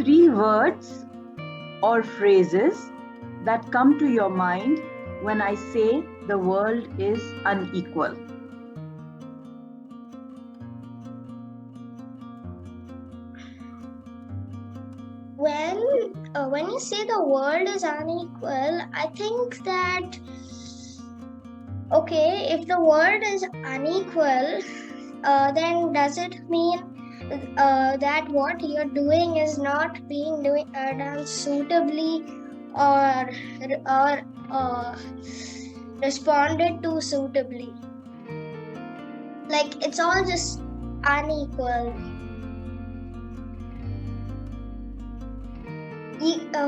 Three words or phrases that come to your mind when I say the world is unequal. When you say the world is unequal, I think that, okay, if the world is unequal, then does it mean that what you're doing is not being done suitably or responded to suitably? Like, it's all just unequal.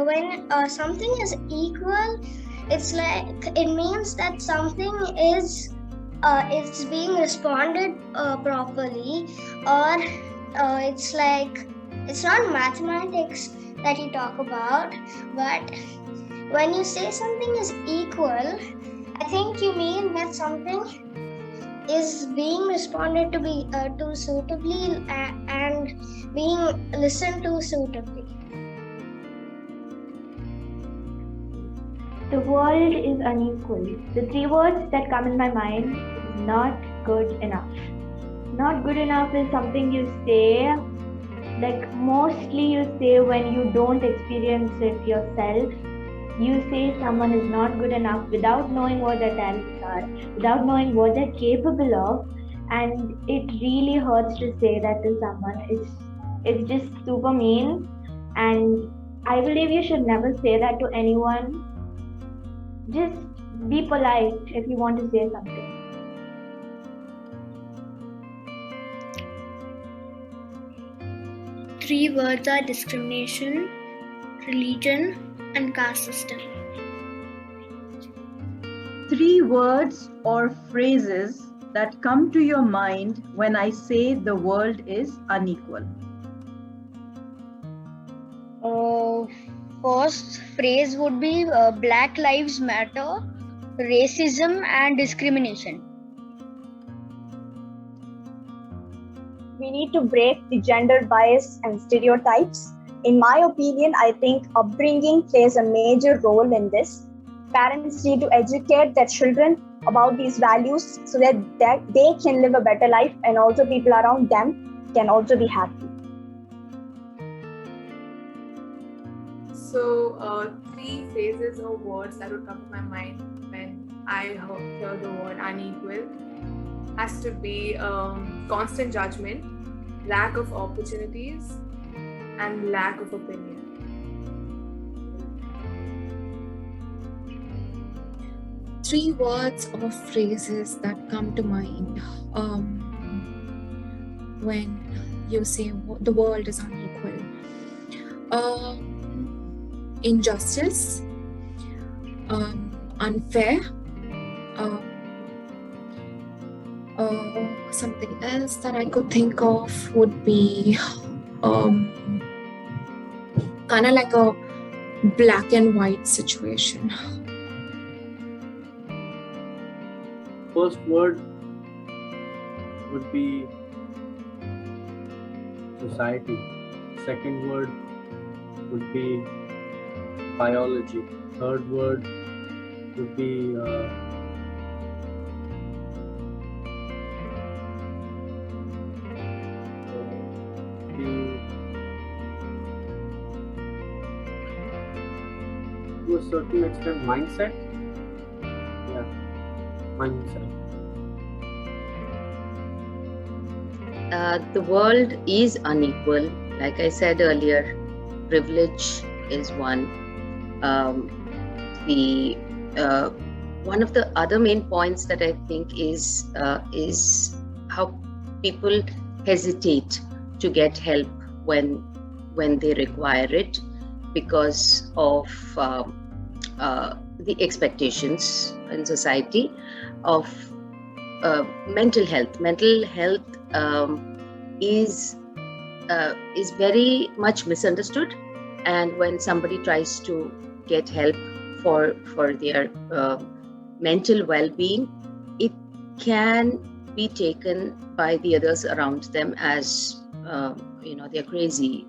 When something is equal, it's like it means that something is being responded properly, or it's like, it's not mathematics that you talk about, but when you say something is equal, I think you mean that something is being responded to suitably and being listened to suitably. The world is unequal. The three words that come in my mind is not good enough. Not good enough is something you say, like mostly you say when you don't experience it yourself. You say someone is not good enough without knowing what their talents are, without knowing what they're capable of, and it really hurts to say that to someone. It's just super mean, and I believe you should never say that to anyone. Just be polite if you want to say something. Three words are discrimination, religion, and caste system. Three words or phrases that come to your mind when I say the world is unequal. First phrase would be Black Lives Matter, racism and discrimination. We need to break the gender bias and stereotypes. In my opinion, I think upbringing plays a major role in this. Parents need to educate their children about these values so that they can live a better life, and also people around them can also be happy. So, three phrases or words that would come to my mind when I hear the word unequal has to be constant judgment, lack of opportunities, and lack of opinion. Three words or phrases that come to mind when you say the world is unequal. Injustice, unfair, something else that I could think of would be kind of like a black and white situation. First word would be society. Second word would be biology. Third word would be to a certain extent mindset. Yeah, mindset. The world is unequal. Like I said earlier, privilege is one. One of the other main points that I think is how people hesitate to get help when they require it because of the expectations in society of mental health. Mental health is very much misunderstood, and when somebody tries to get help for their mental well-being, it can be taken by the others around them as they're crazy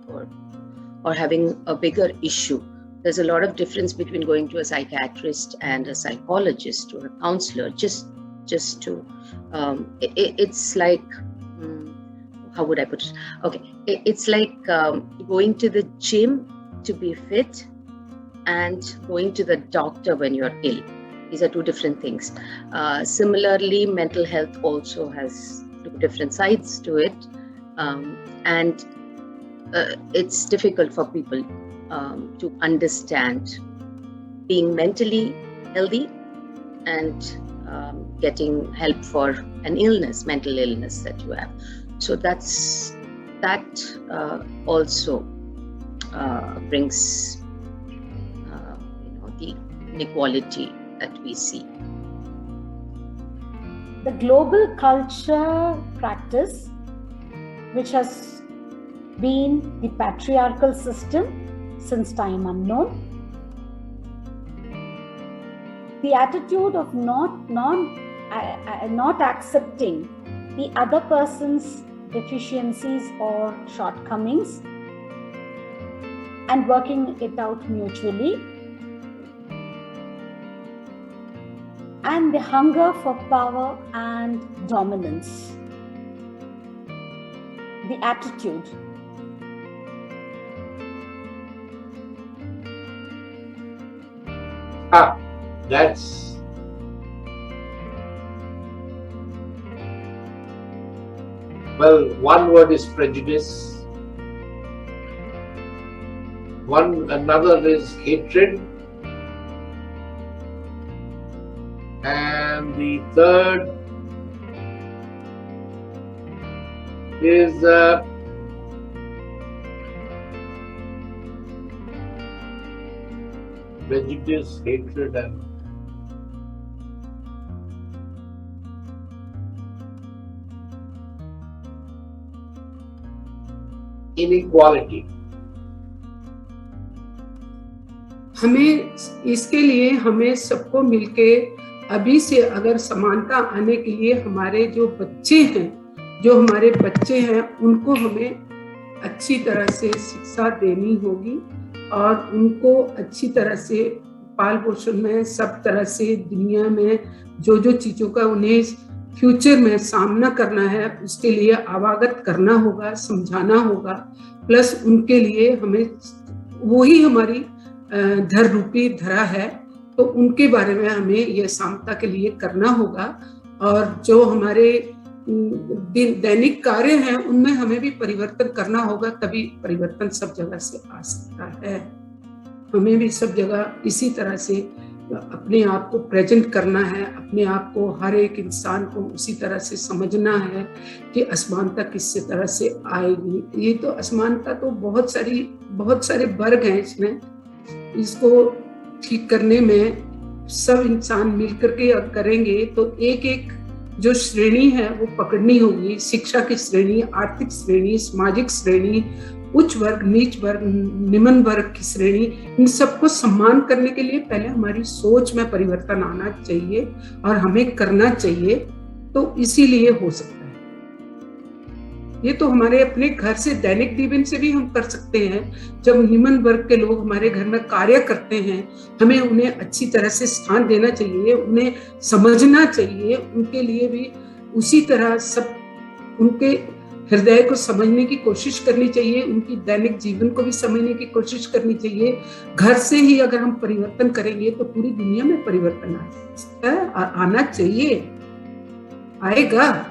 or having a bigger issue. There's a lot of difference between going to a psychiatrist and a psychologist or a counselor. Just to, it's like, how would I put it? Okay, it's like going to the gym to be fit and going to the doctor when you're ill. These are two different things. Similarly, mental health also has two different sides to it, and it's difficult for people to understand being mentally healthy and getting help for an illness, mental illness that you have. So that also brings the inequality that we see. The global culture practice, which has been the patriarchal system since time unknown, the attitude of not accepting the other person's deficiencies or shortcomings and working it out mutually, and the hunger for power and dominance. The attitude. That's one word is prejudice. Another is hatred. And the third is prejudice, hatred, and inequality. हमें इसके लिए हमें सबको मिलके अभी से अगर समानता आने के लिए हमारे जो हमारे बच्चे हैं उनको हमें अच्छी तरह से शिक्षा देनी होगी और उनको अच्छी तरह से पाल पोषण में सब तरह से दुनिया में जो चीज़ों का उन्हें फ्यूचर में सामना करना है उसके लिए अवगत करना होगा, समझाना होगा। प्लस उनके लिए हमें वही हमारी धर रूपी धरा है, तो उनके बारे में हमें यह समता के लिए करना होगा। और जो हमारे दैनिक कार्य हैं उनमें हमें भी परिवर्तन करना होगा, तभी परिवर्तन सब जगह से आ सकता है। हमें भी सब जगह इसी तरह से अपने आप को प्रेजेंट करना है, अपने आप को हर एक इंसान को उसी तरह से समझना है कि असमानता किस तरह से आएगी। ये तो असमानता तो बहुत सारे वर्ग हैं इसमें, इसको ठीक करने में सब इंसान मिलकर के करेंगे तो एक जो श्रेणी है वो पकड़नी होगी। शिक्षा की श्रेणी, आर्थिक श्रेणी, सामाजिक श्रेणी, उच्च वर्ग, नीच वर्ग, निम्न वर्ग की श्रेणी, इन सबको सम्मान करने के लिए पहले हमारी सोच में परिवर्तन आना चाहिए और हमें करना चाहिए, तो इसीलिए हो सकता है। ये तो हमारे अपने घर से दैनिक जीवन से भी हम कर सकते हैं। जब निम्न वर्ग के लोग हमारे घर में कार्य करते हैं, हमें उन्हें अच्छी तरह से स्थान देना चाहिए, उन्हें समझना चाहिए, उनके लिए भी उसी तरह सब उनके हृदय को समझने की कोशिश करनी चाहिए, उनकी दैनिक जीवन को भी समझने की कोशिश करनी चाहिए। घर से ही अगर हम परिवर्तन करेंगे तो पूरी दुनिया में परिवर्तन आ सकता है, आना चाहिए, आएगा।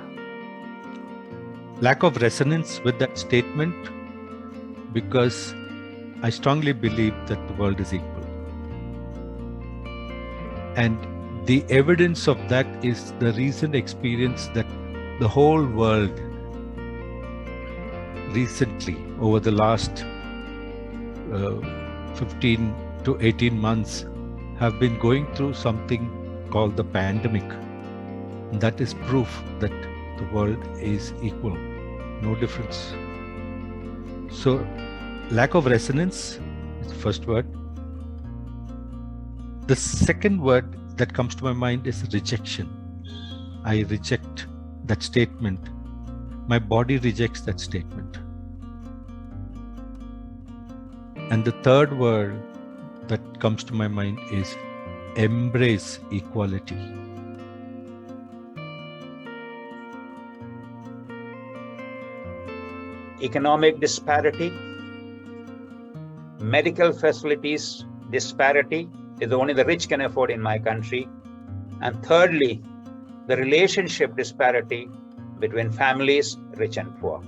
Lack of resonance with that statement, because I strongly believe that the world is equal. And the evidence of that is the recent experience that the whole world recently, over the last 15 to 18 months, have been going through something called the pandemic. That is proof that the world is equal, no difference. So, lack of resonance is the first word. The second word that comes to my mind is rejection. I reject that statement. My body rejects that statement. And the third word that comes to my mind is embrace equality. Economic disparity, medical facilities disparity is only the rich can afford in my country. And thirdly, the relationship disparity between families, rich and poor.